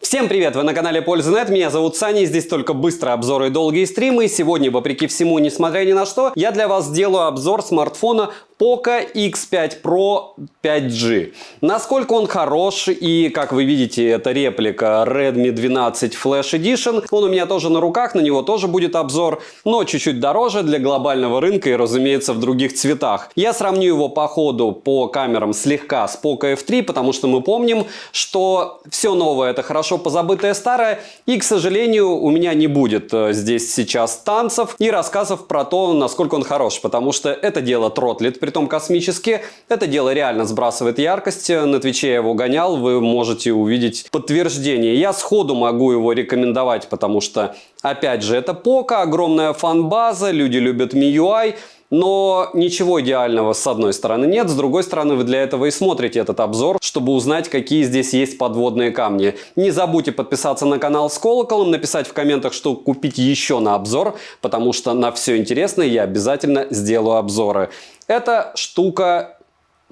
Всем привет! Вы на канале Польза.нет, меня зовут Саня, здесь только быстрые обзоры и долгие стримы. И сегодня, вопреки всему, несмотря ни на что, я для вас сделаю обзор смартфона Poco X5 Pro 5G. Насколько он хорош, и как вы видите, это реплика Redmi 12 Flash Edition. Он у меня тоже на руках, на него тоже будет обзор, но чуть-чуть дороже для глобального рынка и, разумеется, в других цветах. Я сравню его по ходу по камерам слегка с Poco F3, потому что мы помним, что все новое — это хорошо позабытое старое, и, к сожалению, у меня не будет здесь сейчас танцев и рассказов про то, насколько он хорош, потому что это дело тротлит, притом космически, это дело реально сбрасывает яркость. На Твиче я его гонял, вы можете увидеть подтверждение. Я сходу могу его рекомендовать, потому что, опять же, это Poco, огромная фан-база, люди любят MIUI. Но ничего идеального с одной стороны нет, с другой стороны вы для этого и смотрите этот обзор, чтобы узнать, какие здесь есть подводные камни. Не забудьте подписаться на канал с колоколом, написать в комментах, что купить еще на обзор, потому что на все интересное я обязательно сделаю обзоры. Эта штука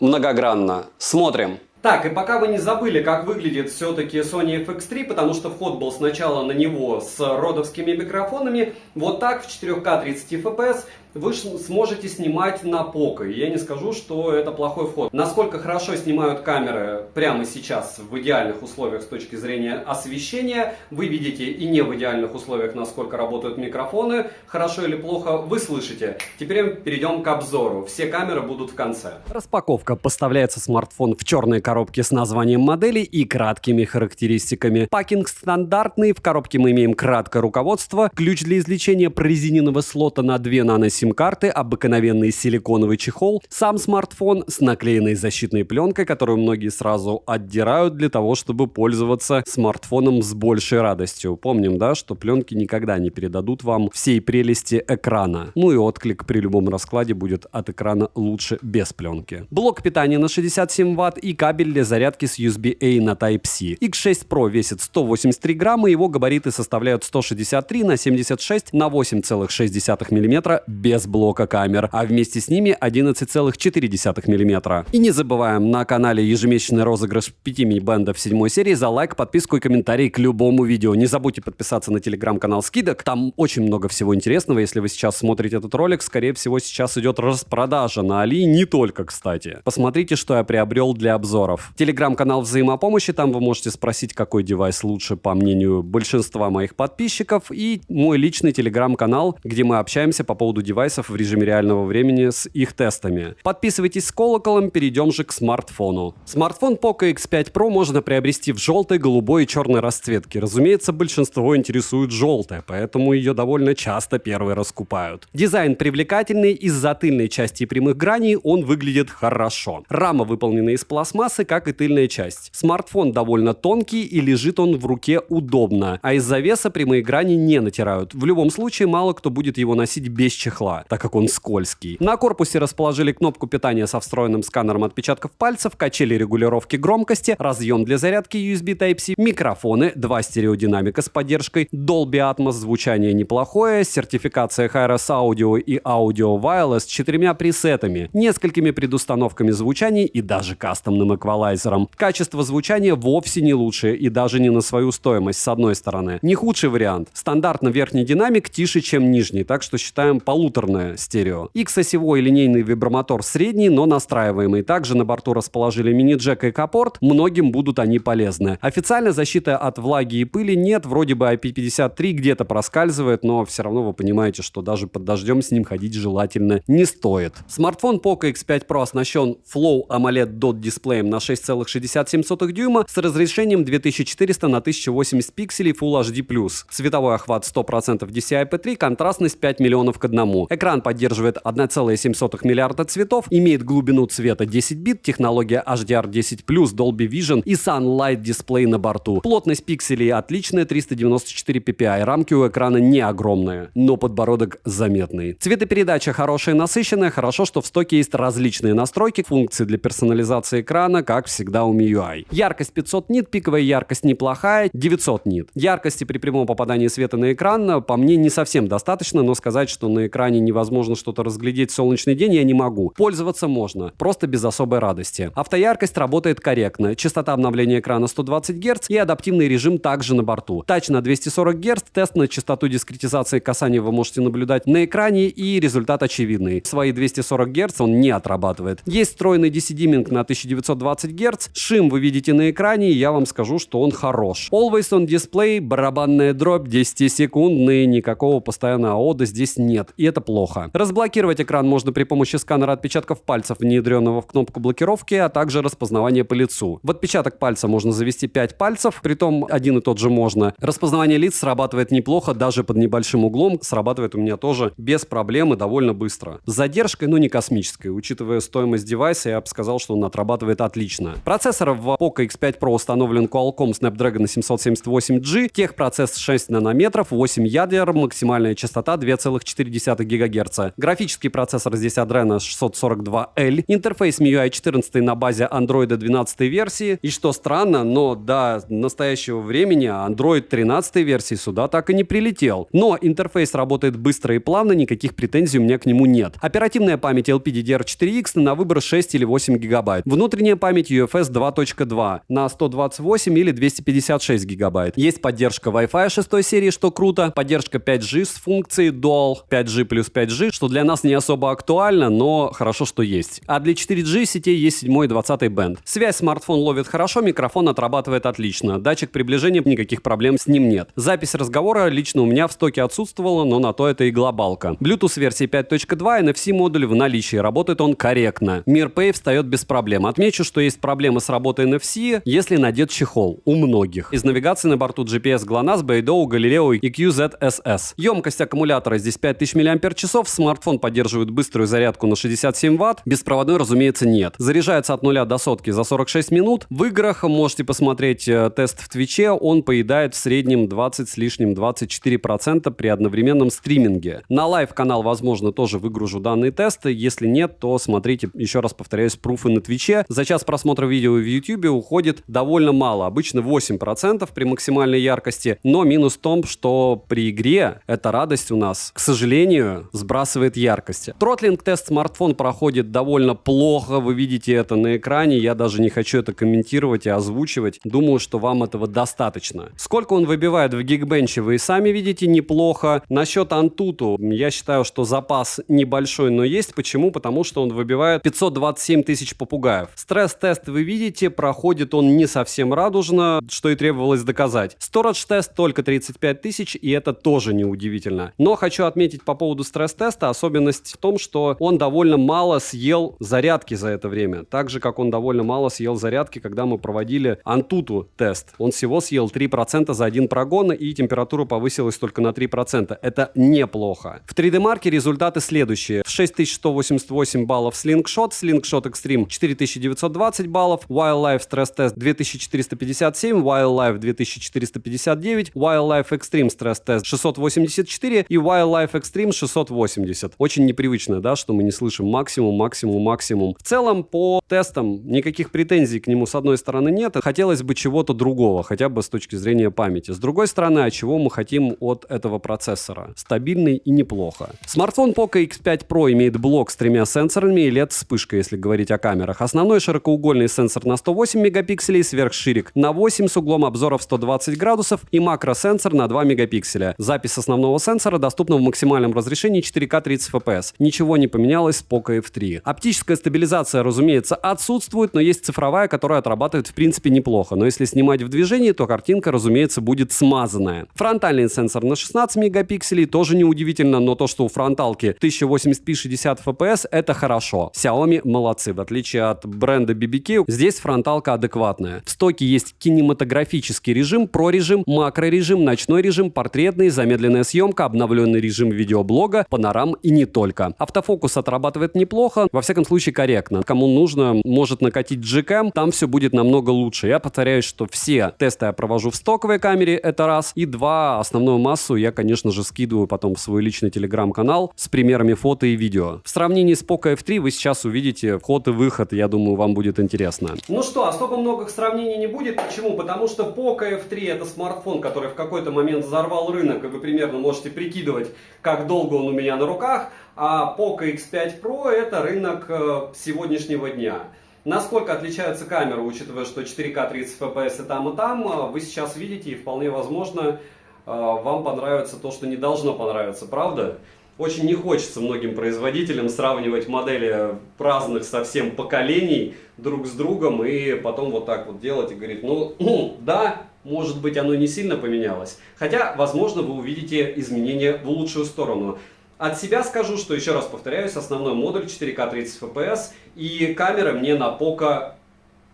многогранна. Смотрим. Так, и пока вы не забыли, как выглядит все-таки Sony FX3, потому что вход был сначала на него с родовскими микрофонами, вот так в 4К 30 FPS вы сможете снимать на Poco. И я не скажу, что это плохой вход. Насколько хорошо снимают камеры прямо сейчас в идеальных условиях с точки зрения освещения, вы видите, и не в идеальных условиях, насколько работают микрофоны, хорошо или плохо, вы слышите. Теперь перейдем к обзору. Все камеры будут в конце. Распаковка. Поставляется смартфон в черной коробке с названием модели и краткими характеристиками. Пакинг стандартный. В коробке мы имеем краткое руководство, ключ для извлечения прорезиненного слота на 2 нано-сим-карты, обыкновенный силиконовый чехол, сам смартфон с наклеенной защитной пленкой, которую многие сразу отдирают для того, чтобы пользоваться смартфоном с большей радостью. Помним, да, что пленки никогда не передадут вам всей прелести экрана. Ну и отклик при любом раскладе будет от экрана лучше без пленки. Блок питания на 67 Вт и кабель для зарядки с USB-A на Type-C. X6 Pro весит 183 грамма, его габариты составляют 163 на 76 на 8,6 мм без блока камер, а вместе с ними 11,4 мм. И не забываем, на канале ежемесячный розыгрыш 5 мини-бендов 7 серии за лайк, подписку и комментарий к любому видео. Не забудьте подписаться на телеграм-канал скидок, там очень много всего интересного. Если вы сейчас смотрите этот ролик, скорее всего сейчас идет распродажа на Али, не только, кстати. Посмотрите, что я приобрел для обзоров. Телеграм-канал взаимопомощи, там вы можете спросить, какой девайс лучше, по мнению большинства моих подписчиков, и мой личный телеграм-канал, где мы общаемся по поводу девайсов в режиме реального времени с их тестами. Подписывайтесь с колоколом, перейдем же к смартфону. Смартфон Poco X5 Pro можно приобрести в желтой, голубой и черной расцветке. Разумеется, большинство интересует желтая, поэтому ее довольно часто первые раскупают. Дизайн привлекательный, из-за тыльной части и прямых граней он выглядит хорошо. Рама выполнена из пластмассы, как и тыльная часть. Смартфон довольно тонкий и лежит он в руке удобно, а из-за веса прямые грани не натирают. В любом случае, мало кто будет его носить без чехла, так как он скользкий. На корпусе расположили кнопку питания со встроенным сканером отпечатков пальцев, качели регулировки громкости, разъем для зарядки USB Type-C, микрофоны, 2 стереодинамика с поддержкой, Dolby Atmos, звучание неплохое, сертификация Hi-Res Audio и Audio Wireless с 4 пресетами, несколькими предустановками звучаний и даже кастомным эквалайзером. Качество звучания вовсе не лучшее и даже не на свою стоимость, с одной стороны. Не худший вариант. Стандартно верхний динамик тише, чем нижний, так что считаем полуторное стерео. X-осевой линейный вибромотор средний, но настраиваемый. Также на борту расположили мини-джек и экопорт, многим будут они полезны. Официально защиты от влаги и пыли нет, вроде бы IP53 где-то проскальзывает, но все равно вы понимаете, что даже под дождем с ним ходить желательно не стоит. Смартфон Poco X5 Pro оснащен Flow AMOLED DOT дисплеем на 6,67 дюйма с разрешением 2400 на 1080 пикселей Full HD+. Цветовой охват 100% DCI-P3, контрастность 5 миллионов к 1. Экран поддерживает 1,7 миллиарда цветов, имеет глубину цвета 10 бит, технология HDR10+, Dolby Vision и Sunlight дисплей на борту. Плотность пикселей отличная, 394 ppi, рамки у экрана не огромные, но подбородок заметный. Цветопередача хорошая и насыщенная, хорошо, что в стоке есть различные настройки, функции для персонализации экрана, как всегда у MIUI. Яркость 500 нит, пиковая яркость неплохая, 900 нит. Яркости при прямом попадании света на экран, по мне, не совсем достаточно, но сказать, что на экране экране невозможно что-то разглядеть в солнечный день, я не могу. Пользоваться можно, просто без особой радости. Автояркость работает корректно, частота обновления экрана 120 Гц и адаптивный режим также на борту. Тач на 240 Гц, тест на частоту дискретизации касания вы можете наблюдать на экране, и результат очевидный. Свои 240 Гц он не отрабатывает. Есть встроенный DC-димминг на 1920 Гц, шим вы видите на экране, и я вам скажу, что он хорош. Always on display, барабанная дробь, 10-секундный, никакого постоянного АОДа здесь нет, и это плохо. Разблокировать экран можно при помощи сканера отпечатков пальцев, внедренного в кнопку блокировки, а также распознавания по лицу. В отпечаток пальца можно завести 5 пальцев, притом один и тот же можно. Распознавание лиц срабатывает неплохо, даже под небольшим углом, срабатывает у меня тоже без проблем и довольно быстро. С задержкой, но не космической. Учитывая стоимость девайса, я бы сказал, что он отрабатывает отлично. Процессор в Poco X5 Pro установлен Qualcomm Snapdragon 778G, техпроцесс 6 нанометров, 8 ядер, максимальная частота 2,4 ГГц. Графический процессор здесь Adreno 642L, интерфейс MIUI 14 на базе Android 12 версии, и что странно, но до настоящего времени Android 13 версии сюда так и не прилетел. Но интерфейс работает быстро и плавно, никаких претензий у меня к нему нет. Оперативная память LPDDR4X на выбор 6 или 8 ГБ. Внутренняя память UFS 2.2 на 128 или 256 ГБ. Есть поддержка Wi-Fi 6 серии, что круто, поддержка 5G с функцией Dual 5G плюс 5G, что для нас не особо актуально, но хорошо, что есть. А для 4G сетей есть 7 и 20 бенд. Связь смартфон ловит хорошо, микрофон отрабатывает отлично. Датчик приближения, никаких проблем с ним нет. Запись разговора лично у меня в стоке отсутствовала, но на то это и глобалка. Bluetooth версии 5.2, NFC модуль в наличии, работает он корректно. MirPay встает без проблем. Отмечу, что есть проблемы с работой NFC, если надет чехол. У многих. Из навигации на борту GPS GLONASS, Beidou, Galileo и QZSS. Емкость аккумулятора здесь 5000 мАч, смартфон поддерживает быструю зарядку на 67 Вт, беспроводной, разумеется, нет. Заряжается от 0 до сотки за 46 минут. В играх можете посмотреть тест в Твиче, он поедает в среднем 20 с лишним 24% при одновременном стриминге. На лайв-канал, возможно, тоже выгружу данные тесты, если нет, то смотрите, еще раз повторяюсь, пруфы на Твиче. За час просмотра видео в YouTube уходит довольно мало, обычно 8% при максимальной яркости, но минус в том, что при игре эта радость у нас, к сожалению, сбрасывает яркость. Тротлинг-тест смартфон проходит довольно плохо, вы видите это на экране, я даже не хочу это комментировать и озвучивать, думаю, что вам этого достаточно. Сколько он выбивает в Geekbench, вы и сами видите, неплохо. Насчет Antutu, я считаю, что запас небольшой, но есть. Почему? Потому что он выбивает 527 тысяч попугаев. Стресс-тест, вы видите, проходит он не совсем радужно, что и требовалось доказать. Storage-тест только 35 тысяч, и это тоже неудивительно. Но хочу отметить по поводу стресс-теста особенность в том, что он довольно мало съел зарядки за это время. Так же, как он довольно мало съел зарядки, когда мы проводили Antutu тест. Он всего съел 3% за один прогон, и температура повысилась только на 3%. Это неплохо. В 3D-марке результаты следующие. 6188 баллов Slingshot, Slingshot Extreme 4920 баллов, Wildlife стресс-тест 2457, Wildlife 2459, Wildlife Extreme стресс-тест 684 и Wildlife Extreme 680. Очень непривычно, да, что мы не слышим максимум, максимум, максимум. В целом, по тестам никаких претензий к нему с одной стороны нет. Хотелось бы чего-то другого, хотя бы с точки зрения памяти. С другой стороны, а чего мы хотим от этого процессора? Стабильный и неплохо. Смартфон Poco X5 Pro имеет блок с 3 сенсорами и LED-вспышкой, если говорить о камерах. Основной широкоугольный сенсор на 108 мегапикселей, сверхширик на 8 с углом обзора в 120 градусов и макросенсор на 2 мегапикселя. Запись основного сенсора доступна в максимальном разрешении 4К 30 FPS. Ничего не поменялось с Poco F3. Оптическая стабилизация, разумеется, отсутствует, но есть цифровая, которая отрабатывает в принципе неплохо. Но если снимать в движении, то картинка, разумеется, будет смазанная. Фронтальный сенсор на 16 мегапикселей тоже неудивительно, но то, что у фронталки 1080p 60 FPS, это хорошо. Xiaomi молодцы. В отличие от бренда BBQ, здесь фронталка адекватная. В стоке есть кинематографический режим, про-режим, макро-режим, ночной режим, портретный, замедленная съемка, обновленный режим видеоблога, панорам и не только. Автофокус отрабатывает неплохо, во всяком случае корректно. Кому нужно, может накатить Gcam, там все будет намного лучше. Я повторяюсь, что все тесты я провожу в стоковой камере, это раз. И два, основную массу я, конечно же, скидываю потом в свой личный телеграм-канал с примерами фото и видео. В сравнении с Poco F3 вы сейчас увидите вход и выход, я думаю, вам будет интересно. Ну что, особо много сравнений не будет. Почему? Потому что Poco F3 это смартфон, который в какой-то момент взорвал рынок, и вы примерно можете прикидывать, как долго он он у меня на руках, а Poco X5 Pro это рынок сегодняшнего дня. Насколько отличаются камеры, учитывая, что 4К 30 FPS и там, вы сейчас видите, и вполне возможно вам понравится то, что не должно понравиться, правда? Очень не хочется многим производителям сравнивать модели разных совсем поколений друг с другом и потом вот так вот делать и говорить, ну да, может быть оно не сильно поменялось. Хотя, возможно, вы увидите изменения в лучшую сторону. От себя скажу, что, еще раз повторяюсь, основной модуль 4К 30 FPS и камера мне на Poco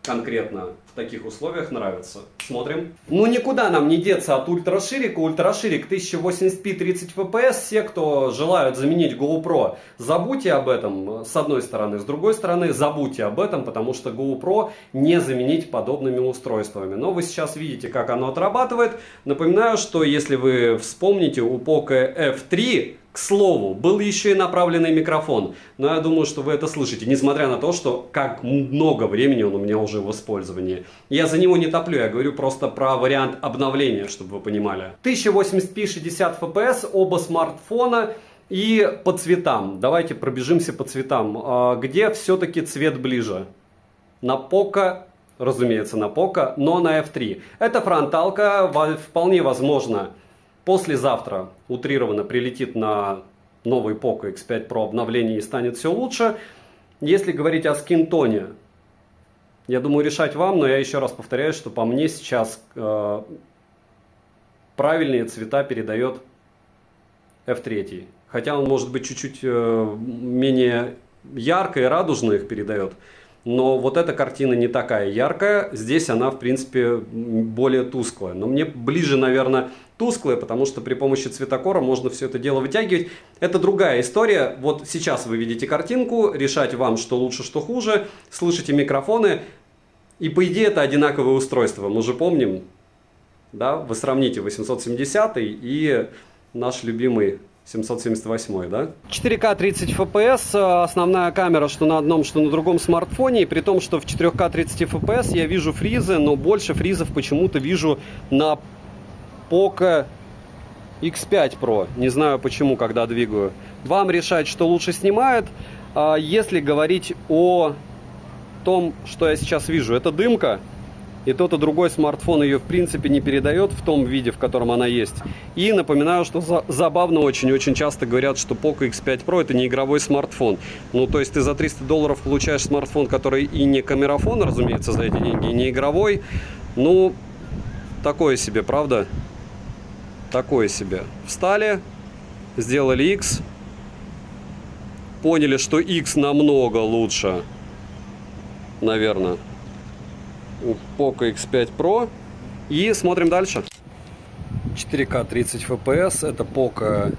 конкретно в таких условиях нравится. Смотрим. Ну никуда нам не деться от ультраширика. Ультраширик 1080p 30 fps. Все, кто желают заменить GoPro, забудьте об этом с одной стороны. С другой стороны, забудьте об этом, потому что GoPro не заменить подобными устройствами. Но вы сейчас видите, как оно отрабатывает. Напоминаю, что если вы вспомните, у Poco F3, к слову, был еще и направленный микрофон, но я думаю, что вы это слышите, несмотря на то, что как много времени он у меня уже в использовании. Я за него не топлю, я говорю просто про вариант обновления, чтобы вы понимали. 1080p 60 fps, оба смартфона и по цветам. Давайте пробежимся по цветам. Где все-таки цвет ближе? На Poco, разумеется, на Poco, но на F3. Это фронталка, вполне возможно. Послезавтра утрированно прилетит на новый Poco X5 Pro обновление и станет все лучше. Если говорить о скинтоне, я думаю, решать вам, но я еще раз повторяю, что по мне сейчас правильные цвета передает F3. Хотя он может быть чуть-чуть менее ярко и радужно их передает. Но вот эта картина не такая яркая. Здесь она, в принципе, более тусклая. Но мне ближе, наверное, тусклая, потому что при помощи цветокора можно все это дело вытягивать. Это другая история. Вот сейчас вы видите картинку, решать вам, что лучше, что хуже. Слышите микрофоны. И по идее это одинаковое устройство. Мы же помним, да? Вы сравните 870 и наш любимый 778, да? 4К 30 FPS, основная камера, что на одном, что на другом смартфоне, и при том, что в 4К 30 FPS я вижу фризы, но больше фризов почему-то вижу на Poco X5 Pro. Не знаю почему, когда двигаю. Вам решать, что лучше снимает. Если говорить о том, что я сейчас вижу, это дымка. И тот и другой смартфон ее в принципе не передает в том виде, в котором она есть. И напоминаю, что забавно очень часто говорят, что Poco X5 Pro это не игровой смартфон. Ну то есть ты за $300 получаешь смартфон, который и не камерафон, разумеется, за эти деньги, и не игровой. Ну, такое себе, правда? Такое себе. Встали, сделали X, поняли, что X намного лучше, наверное, у Poco X5 Pro. И смотрим дальше. 4К 30 FPS. Это Poco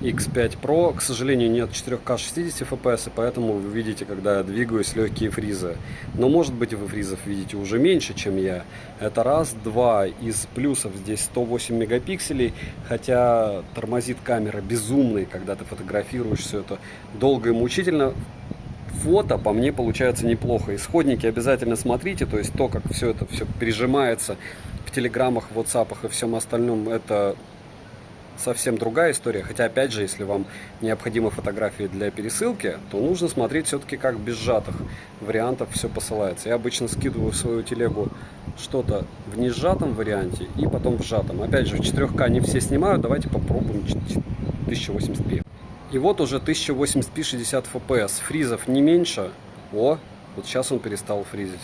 X5 Pro. К сожалению, нет 4К 60 FPS, и поэтому вы видите, когда я двигаюсь, легкие фризы. Но может быть вы фризов видите уже меньше, чем я. Это раз. Два. Из плюсов здесь 108 мегапикселей. Хотя тормозит камера безумный, когда ты фотографируешь все это долго и мучительно. Фото по мне получается неплохо. Исходники обязательно смотрите, то есть то, как все это все пережимается в телеграммах, в ватсапах и всем остальном, это совсем другая история. Хотя, опять же, если вам необходимы фотографии для пересылки, то нужно смотреть все-таки, как без сжатых вариантов все посылается. Я обычно скидываю в свою телегу что-то в несжатом варианте и потом в сжатом. Опять же, в 4К не все снимают, давайте попробуем 1080p. И вот уже 1080p 60 fps. Фризов не меньше. О, вот сейчас он перестал фризить.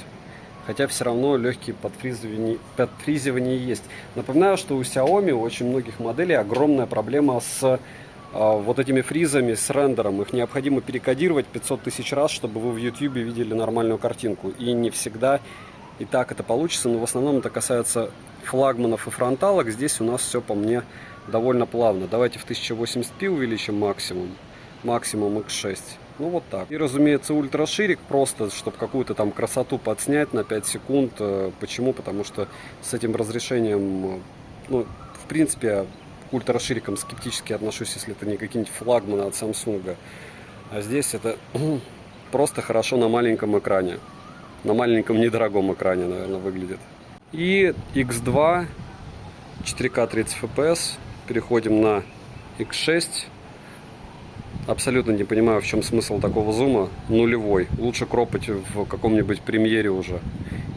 Хотя все равно легкие подфризивания есть. Напоминаю, что у Xiaomi, у очень многих моделей огромная проблема с вот этими фризами, с рендером. Их необходимо перекодировать 500 тысяч раз, чтобы вы в YouTube видели нормальную картинку. И не всегда и так это получится, но в основном это касается флагманов и фронталок. Здесь у нас все по мне довольно плавно. Давайте в 1080p увеличим максимум. Максимум X6. Ну вот так. И разумеется ультраширик, просто чтобы какую-то там красоту подснять на 5 секунд. Почему? Потому что с этим разрешением, ну, в принципе, к ультраширикам скептически отношусь, если это не какие-нибудь флагманы от Samsung. А здесь это просто хорошо на маленьком экране. На маленьком недорогом экране, наверное, выглядит. И X2, 4К 30 FPS. Переходим на X6. Абсолютно не понимаю, в чем смысл такого зума. Нулевой. Лучше кропать в каком-нибудь премьере уже,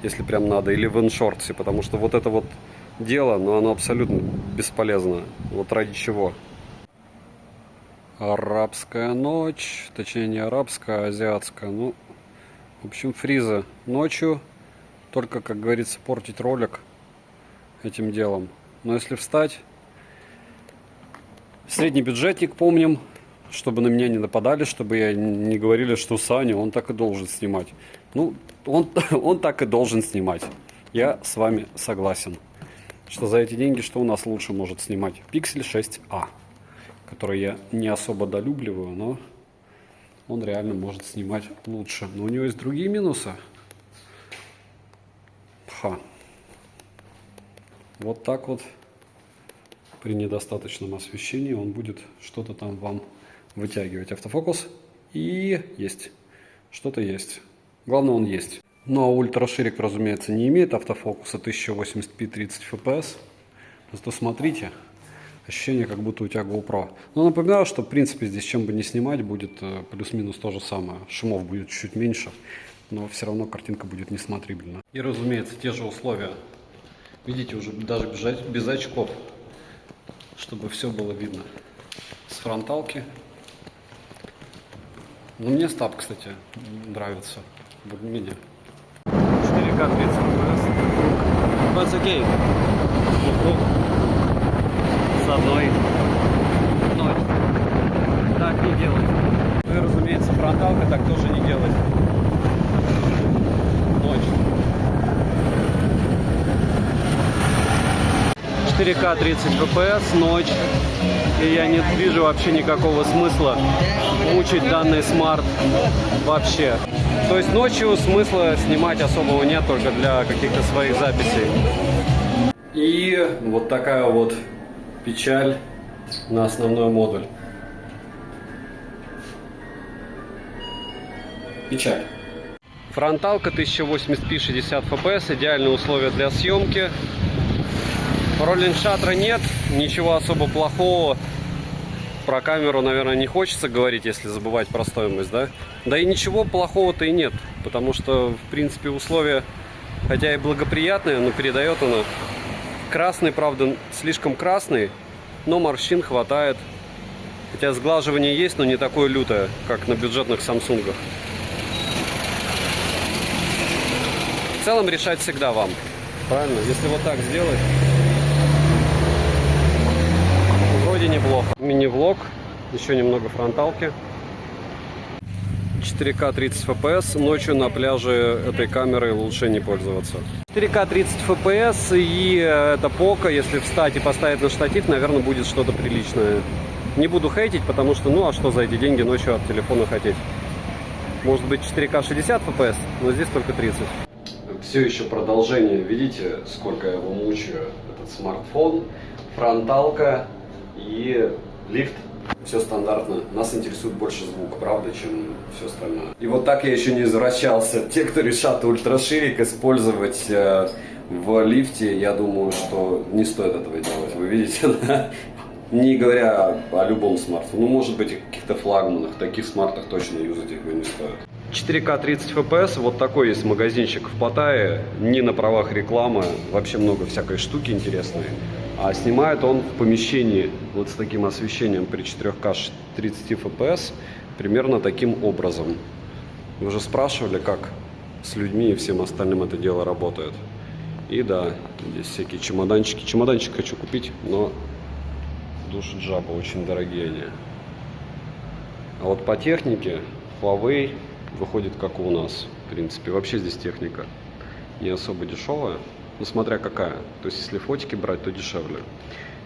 если прям надо, или в иншортсе, потому что вот это вот дело, но оно абсолютно бесполезно. Вот ради чего? Арабская ночь, точнее не арабская, а азиатская. Ну, в общем, фриза ночью, только, как говорится, портить ролик этим делом. Но если встать, средний бюджетник, помним, чтобы на меня не нападали, чтобы я не говорили, что Саня, он так и должен снимать. Ну, он так и должен снимать. Я с вами согласен, что за эти деньги что у нас лучше может снимать? Pixel 6a, который я не особо долюбливаю, но он реально может снимать лучше. Но у него есть другие минусы. Вот так вот при недостаточном освещении он будет что-то там вам вытягивать. Автофокус и есть. Что-то есть. Главное, он есть. Ну а ультраширик, разумеется, не имеет автофокуса 1080p 30 fps. Зато смотрите, ощущение, как будто у тебя GoPro. Но напоминаю, что в принципе здесь чем бы ни снимать, будет плюс-минус то же самое. Шумов будет чуть меньше, но все равно картинка будет несмотрибельна. И разумеется, те же условия. Видите, уже даже без очков, чтобы все было видно. С фронталки. Но мне стаб, кстати, нравится. Более-менее. 4К 30 FPS. That's okay. С одной. Ноль. Так не делать. Ну и, разумеется, фронталка так тоже не делать. Ночь. 4К 30 FPS, ночь. И я не вижу вообще никакого смысла мучить данный смарт вообще. То есть ночью смысла снимать особого нет, только для каких-то своих записей. И вот такая вот печаль на основной модуль. Печаль. Фронталка 1080p 60 fps, идеальные условия для съемки. Роллинг шаттера нет, ничего особо плохого. Про камеру, наверное, не хочется говорить, если забывать про стоимость, да? Да и ничего плохого-то и нет, потому что, в принципе, условия, хотя и благоприятные, но передает она. Красный, правда, слишком красный, но морщин хватает. Хотя сглаживание есть, но не такое лютое, как на бюджетных Самсунгах. В целом решать всегда вам. Правильно? Если вот так сделать, вроде неплохо. Мини-влог, еще немного фронталки. 4К 30 FPS. Ночью на пляже этой камерой лучше не пользоваться. 4К 30 FPS и это Poco, если встать и поставить на штатив, наверное, будет что-то приличное. Не буду хейтить, потому что, ну а что за эти деньги ночью от телефона хотеть? Может быть 4К 60 FPS, но здесь только 30. Все еще продолжение. Видите, сколько я его мучаю, этот смартфон, фронталка и лифт. Все стандартно. Нас интересует больше звук, правда, чем все остальное. И вот так я еще не извращался. Те, кто решат ультраширик использовать в лифте, я думаю, что не стоит этого делать. Вы видите, да? Не говоря о любом смартфоне. Ну, может быть, и каких-то флагманах. Таких смартах точно юзать его не стоит. 4К 30 FPS, вот такой есть магазинчик в Паттайе, не на правах рекламы, вообще много всякой штуки интересной. А снимает он в помещении вот с таким освещением при 4К 30 FPS, примерно таким образом. Вы уже спрашивали, как с людьми и всем остальным это дело работает. И да, здесь всякие чемоданчики. Чемоданчик хочу купить, но душ джаба, очень дорогие они. А вот по технике Huawei выходит как у нас, в принципе. Вообще здесь техника не особо дешевая, но смотря какая. То есть если фотики брать, то дешевле.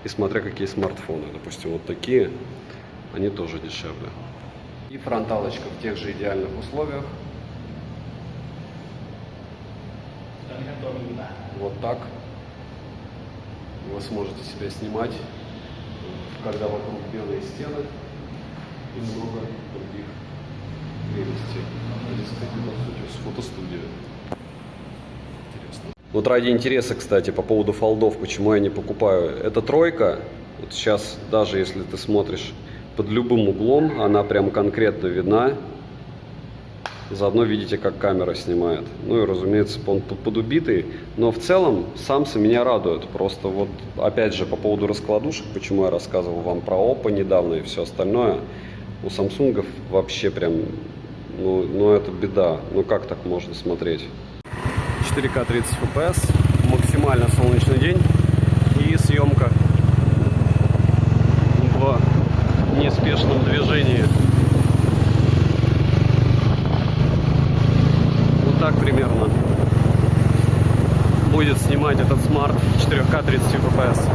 И смотря какие смартфоны. Допустим, вот такие, они тоже дешевле. И фронталочка в тех же идеальных условиях. Вот так. Вы сможете себя снимать, когда вокруг белые стены и много других прелестей. Здесь, кстати, по сути, фотостудия. Интересно. Вот ради интереса, кстати, по поводу фолдов, почему я не покупаю. Это тройка. Вот сейчас, даже если ты смотришь под любым углом, она прям конкретно видна. Заодно видите, как камера снимает. Ну и, разумеется, он подубитый. Но в целом Samsung меня радует. Просто вот, опять же, по поводу раскладушек, почему я рассказывал вам про Oppo недавно и все остальное. У Samsung вообще прям, ну это беда. Ну как так можно смотреть? 4К 30 FPS, максимально солнечный день и съемка в неспешном движении. Так примерно будет снимать этот смарт 4К 30 FPS.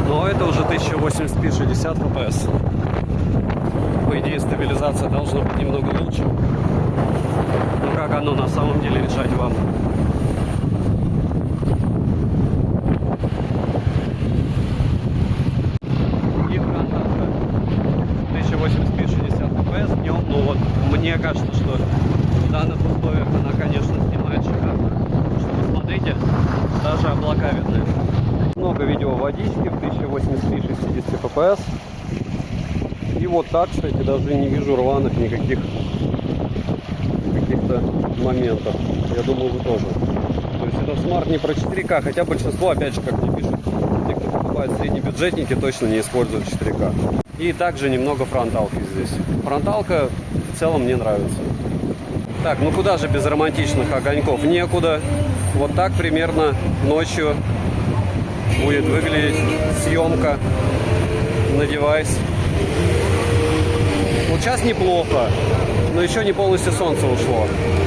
Но это уже 1080p 60 FPS. По идее, стабилизация должна быть немного лучше. Но как оно на самом деле, решать вам. И фронталка 1080p 60 FPS днем. Ну вот, мне кажется, что в данных условиях она, конечно, снимает шикарно. Что вы смотрите, даже облака видны. Много видео водички в 1080p 60 fps. И вот так, кстати, даже не вижу рваных никаких каких-то моментов. Я думаю, вы тоже. То есть это смарт не про 4К, хотя большинство, опять же, как мне пишут, те, кто покупает среднебюджетники, точно не используют 4К. И также немного фронталки здесь. Фронталка в целом мне нравится. Так, ну куда же без романтичных огоньков? Некуда. Вот так примерно ночью будет выглядеть съемка на девайс. Вот сейчас неплохо, но еще не полностью солнце ушло.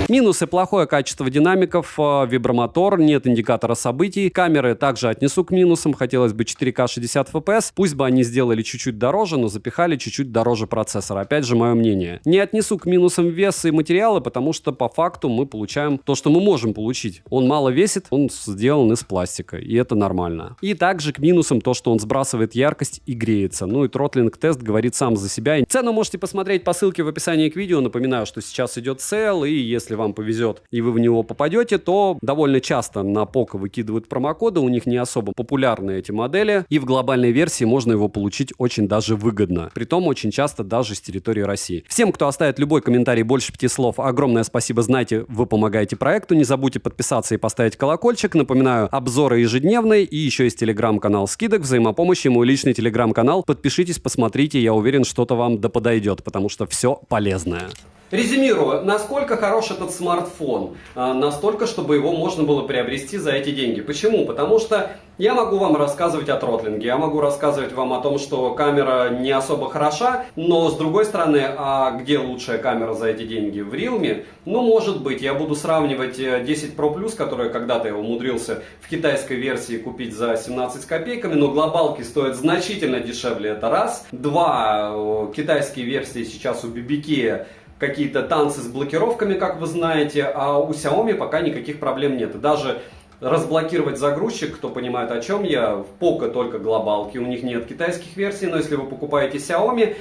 Минусы: плохое качество динамиков, вибромотор, нет индикатора событий. Камеры также отнесу к минусам. Хотелось бы 4К 60 FPS. Пусть бы они сделали чуть-чуть дороже, но запихали чуть-чуть дороже процессора. Опять же, мое мнение. Не отнесу к минусам вес и материалы, потому что по факту мы получаем то, что мы можем получить. Он мало весит, он сделан из пластика, и это нормально. И также к минусам то, что он сбрасывает яркость и греется. Ну и тротлинг-тест говорит сам за себя. Цену можете посмотреть по ссылке в описании к видео. Напоминаю, что сейчас идет сейл, и если вам повезет и вы в него попадете, то довольно часто на Poco выкидывают промокоды, у них не особо популярны эти модели, и в глобальной версии можно его получить очень даже выгодно, притом очень часто даже с территории России. Всем, кто оставит любой комментарий больше 5 слов, огромное спасибо, знаете, вы помогаете проекту, не забудьте подписаться и поставить колокольчик. Напоминаю, обзоры ежедневные, и еще есть телеграм-канал скидок, взаимопомощи, мой личный телеграм-канал, подпишитесь, посмотрите, я уверен, что-то вам да подойдет, потому что все полезное. Резюмирую, насколько хорош этот смартфон? Настолько, чтобы его можно было приобрести за эти деньги. Почему? Потому что я могу вам рассказывать о тротлинге, я могу рассказывать вам о том, что камера не особо хороша, но с другой стороны, а где лучшая камера за эти деньги? В Realme? Ну, может быть, я буду сравнивать 10 Pro Plus, который когда-то я умудрился в китайской версии купить за 17 с копейками, но глобалки стоят значительно дешевле, это раз. Два, китайские версии сейчас у BBK какие-то танцы с блокировками, как вы знаете, а у Xiaomi пока никаких проблем нет. И даже разблокировать загрузчик, кто понимает, о чем я, в Poco только глобалки, у них нет китайских версий, но если вы покупаете Xiaomi,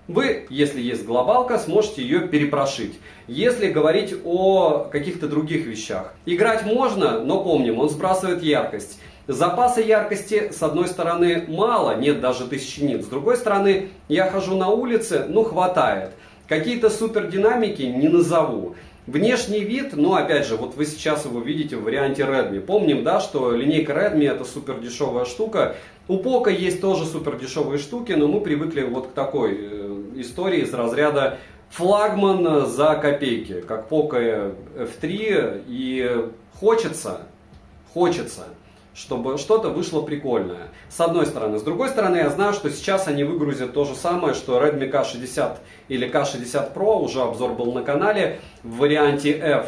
вы, если есть глобалка, сможете ее перепрошить. Если говорить о каких-то других вещах, играть можно, но помним, он сбрасывает яркость. Запаса яркости, с одной стороны, мало, нет даже 1000 нит. С другой стороны, я хожу на улице, ну, хватает. Какие-то супер динамики не назову. Внешний вид, ну опять же, вот вы сейчас его видите в варианте Redmi. Помним, да, что линейка Redmi это супер дешевая штука. У Poco есть тоже супер дешевые штуки, но мы привыкли вот к такой истории из разряда флагман за копейки, как Poco F3, и хочется, чтобы что-то вышло прикольное. С одной стороны. С другой стороны, я знаю, что сейчас они выгрузят то же самое, что Redmi K60 или K60 Pro, уже обзор был на канале, в варианте F.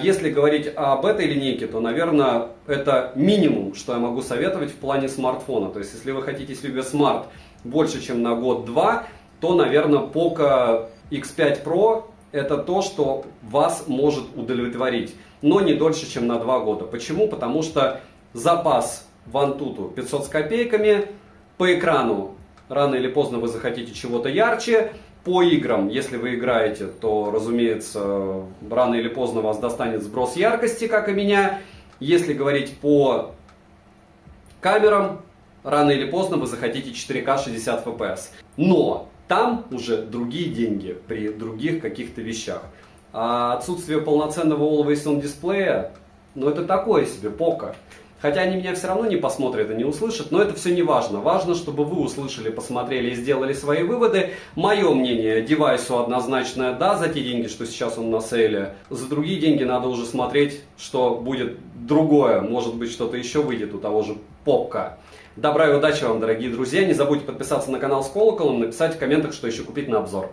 Если говорить об этой линейке, то, наверное, это минимум, что я могу советовать в плане смартфона. То есть, если вы хотите себе смарт больше, чем на год-два, то, наверное, Poco X5 Pro это то, что вас может удовлетворить, но не дольше, чем на 2 года. Почему? Потому что запас в Antutu 500 с копейками, по экрану рано или поздно вы захотите чего-то ярче, по играм, если вы играете, то, разумеется, рано или поздно вас достанет сброс яркости, как и меня. Если говорить по камерам, рано или поздно вы захотите 4К 60 FPS. Но Там уже другие деньги при других каких-то вещах. А отсутствие полноценного Always On дисплея, ну это такое себе Poco. Хотя они меня все равно не посмотрят и не услышат, но это все не важно. Важно, чтобы вы услышали, посмотрели и сделали свои выводы. Мое мнение, девайсу однозначно да, за те деньги, что сейчас он на сейле. За другие деньги надо уже смотреть, что будет другое. Может быть, что-то еще выйдет у того же Poco. Добра и удачи вам, дорогие друзья. Не забудьте подписаться на канал с колоколом, написать в комментах, что еще купить на обзор.